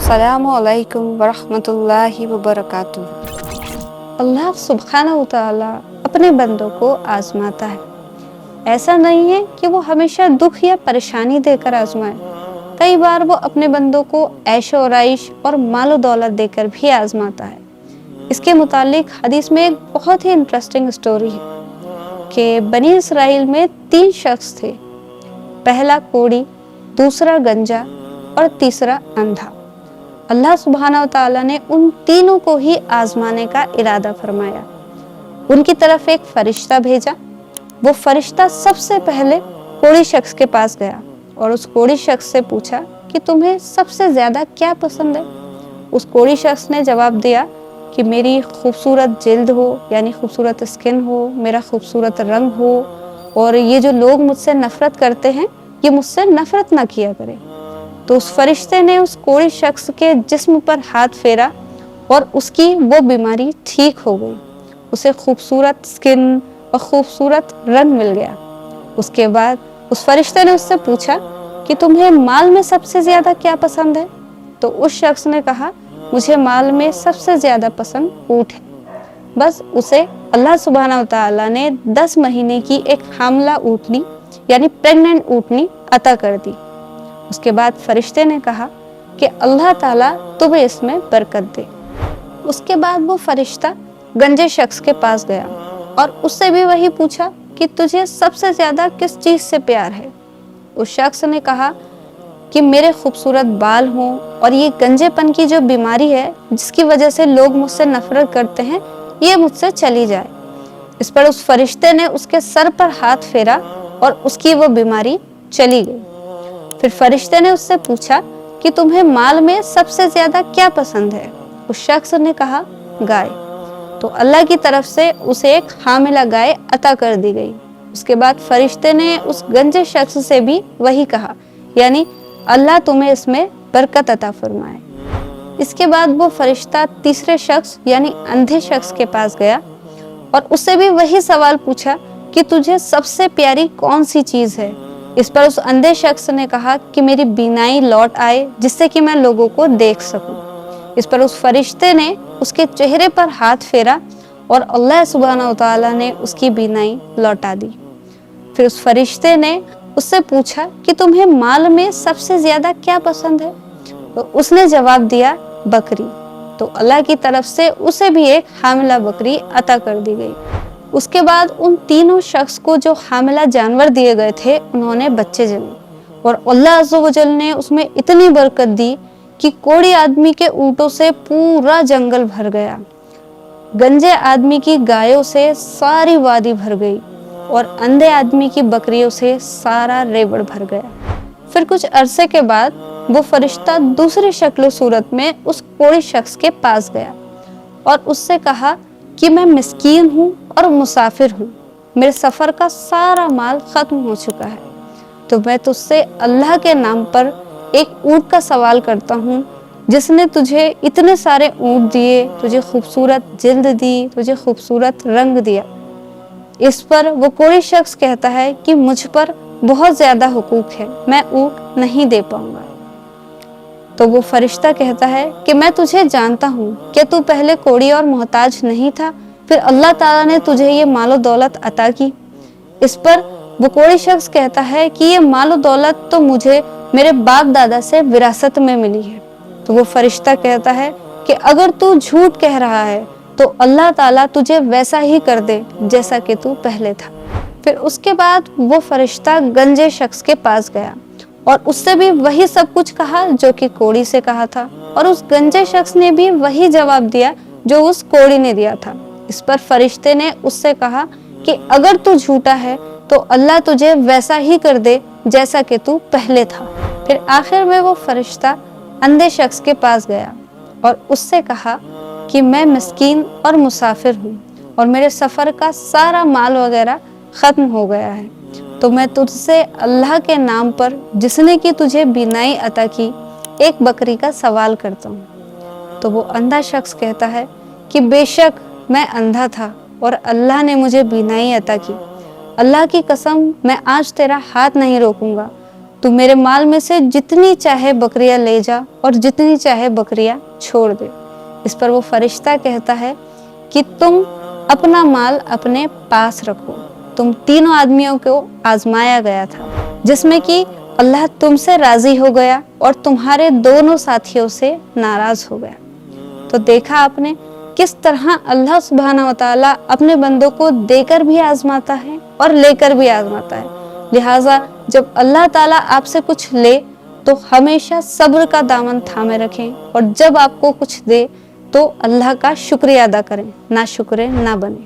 अस्सलामु अलैकुम वरहमतुल्लाहि वबरकातुहू। अल्लाह सुब्हानहू व तआला अपने बंदों को आजमाता है। ऐसा नहीं है कि वो हमेशा दुख या परेशानी देकर आजमाए। कई बार वो अपने बंदों को ऐशो आराइश और मालो दौलत देकर भी आजमाता है। इसके मुतालिक हदीस में एक बहुत ही इंटरेस्टिंग स्टोरी है कि बनी इसराइल में 3 शख्स थे। पहला कोढ़ी, दूसरा गंजा और तीसरा अंधा। अल्लाह सुब्हानहू व तआला ने उन तीनों को ही आजमाने का इरादा फरमाया। उनकी तरफ एक फरिश्ता भेजा। वो फरिश्ता सबसे पहले कोढ़ी शख्स के पास गया और उस कोढ़ी शख्स से पूछा कि तुम्हें सबसे ज्यादा क्या पसंद है। उस कोढ़ी शख्स ने जवाब दिया कि मेरी खूबसूरत जिल्द हो, यानी खूबसूरत स्किन हो, मेरा खूबसूरत रंग हो, और ये जो लोग मुझसे नफरत करते हैं ये मुझसे नफरत ना किया करें। तो उस फरिश्ते ने उस कोढ़ी शख्स के जिस्म पर हाथ फेरा और उसकी वो बीमारी ठीक हो गई। उसे खूबसूरत स्किन और खूबसूरत रंग मिल गया। उसके बाद उस फरिश्ते ने उससे पूछा कि तुम्हें माल में सबसे ज्यादा क्या पसंद है। तो उस शख्स ने कहा मुझे माल में सबसे ज्यादा पसंद ऊंट है। बस उसे अल्लाह सुब्हानहू व तआला ने 10 महीने की एक हामला ऊँटनी यानी प्रेग्नेंट ऊँटनी अता कर दी। उसके बाद फरिश्ते ने कहा कि अल्लाह ताला तुम्हें इसमें बरकत दे। उसके बाद वो फरिश्ता गंजे शख्स के पास गया और उससे भी वही पूछा कि तुझे सबसे ज्यादा किस चीज से प्यार है। उस शख्स ने कहा कि मेरे खूबसूरत बाल हों और ये गंजेपन की जो बीमारी है जिसकी वजह से लोग मुझसे नफरत करते हैं ये मुझसे चली जाए। इस पर उस फरिश्ते ने उसके सर पर हाथ फेरा और उसकी वो बीमारी चली गई। फिर फरिश्ते ने उससे पूछा कि तुम्हें माल में सबसे ज्यादा क्या पसंद है। उस शख्स ने कहा गाय। तो अल्लाह की तरफ से उसे एक हामिला गाय अता कर दी गई। उसके बाद फरिश्ते ने उस गंजे शख्स से भी वही कहा, यानी अल्लाह तुम्हें इसमें बरकत अता फरमाए। इसके बाद वो फरिश्ता तीसरे शख्स यानी अंधे शख्स के पास गया और उससे भी वही सवाल पूछा कि तुझे सबसे प्यारी कौन सी चीज है। इस पर उस अंधे शख्स ने कहा कि मेरी बीनाई लौट आए जिससे कि मैं लोगों को देख सकूं। इस पर उस फरिश्ते ने उसके चेहरे पर हाथ फेरा और अल्लाह सुब्हानहू व तआला ने उसकी बीनाई लौटा दी। फिर उस फरिश्ते ने उससे पूछा कि तुम्हें माल में सबसे ज्यादा क्या पसंद है। तो उसने जवाब दिया बकरी। तो अल्लाह की तरफ से उसे भी एक हामिला बकरी अता कर दी गई। उसके बाद उन तीनों शख्स को जो हामिला जानवर दिए गए थे उन्होंने बच्चे जन्मे और अल्लाह अज़्ज़ व जल ने उसमें इतनी बरकत दी कि कोढ़ी आदमी के ऊँटों से पूरा जंगल भर गया, गंजे आदमी की गायों से सारी वादी भर गई और अंधे आदमी की बकरियों से सारा रेवड़ भर गया। फिर कुछ अरसे के बाद वो फरिश्ता दूसरी शक्ल सूरत में उस कोढ़ी शख्स के पास गया और उससे कहा कि मैं मिस्कीन हूँ और मुसाफिर हूँ, मेरे सफ़र का सारा माल ख़त्म हो चुका है, तो मैं तुझसे अल्लाह के नाम पर एक ऊँट का सवाल करता हूँ जिसने तुझे इतने सारे ऊँट दिए, तुझे खूबसूरत जिल्द दी, तुझे खूबसूरत रंग दिया। इस पर वो कोई शख्स कहता है कि मुझ पर बहुत ज़्यादा हुकूक है, मैं ऊँट नहीं दे पाऊँगा। तो वो फरिश्ता कहता है कि मैं तुझे जानता हूँ कि तू पहले कोढ़ी और मोहताज नहीं था, फिर अल्लाह ताला ने तुझे ये मालो दौलत अता की। इस पर वो कोढ़ी शख्स कहता है कि ये मालो दौलत तो मुझे मेरे बाप दादा से विरासत में मिली है। तो वो फरिश्ता कहता है कि अगर तू झूठ कह रहा है तो अल्लाह ताला तुझे वैसा ही कर दे जैसा कि तू पहले था। फिर उसके बाद वो फरिश्ता गंजे शख्स के पास गया और उससे भी वही सब कुछ कहा जो कि कोढ़ी से कहा था और उस गंजे शख्स ने भी वही जवाब दिया जो उस कोढ़ी ने दिया था। इस पर फरिश्ते ने उससे कहा कि अगर तू झूठा है तो अल्लाह तुझे वैसा ही कर दे जैसा कि तू पहले था। फिर आखिर में वो फरिश्ता अंधे शख्स के पास गया और उससे कहा कि मैं मिस्कीन और मुसाफिर हूँ और मेरे सफ़र का सारा माल वगैरह ख़त्म हो गया है, तो मैं तुझसे अल्लाह के नाम पर जिसने कि तुझे बीनाई अता की एक बकरी का सवाल करता हूँ। तो वो अंधा शख्स कहता है कि बेशक मैं अंधा था और अल्लाह ने मुझे बीनाई अता की। अल्लाह की कसम मैं आज तेरा हाथ नहीं रोकूंगा, तू मेरे माल में से जितनी चाहे बकरियां ले जा और जितनी चाहे बकरियां छोड़ दे। इस पर वो फरिश्ता कहता है कि तुम अपना माल अपने पास रखो। तुम तीनों आदमियों को आजमाया गया था, जिसमें कि अल्लाह तुमसे राजी हो गया और तुम्हारे दोनों साथियों से नाराज हो गया। तो देखा आपने किस तरह अल्लाह सुब्हानहू व तआला अपने बंदों को देकर भी आजमाता है और लेकर भी आजमाता है। लिहाजा जब अल्लाह ताला आपसे कुछ ले तो हमेशा सब्र का दामन थामे रखें, और जब आपको कुछ दे तो अल्लाह का शुक्रिया अदा करें, ना शुक्रे ना बने।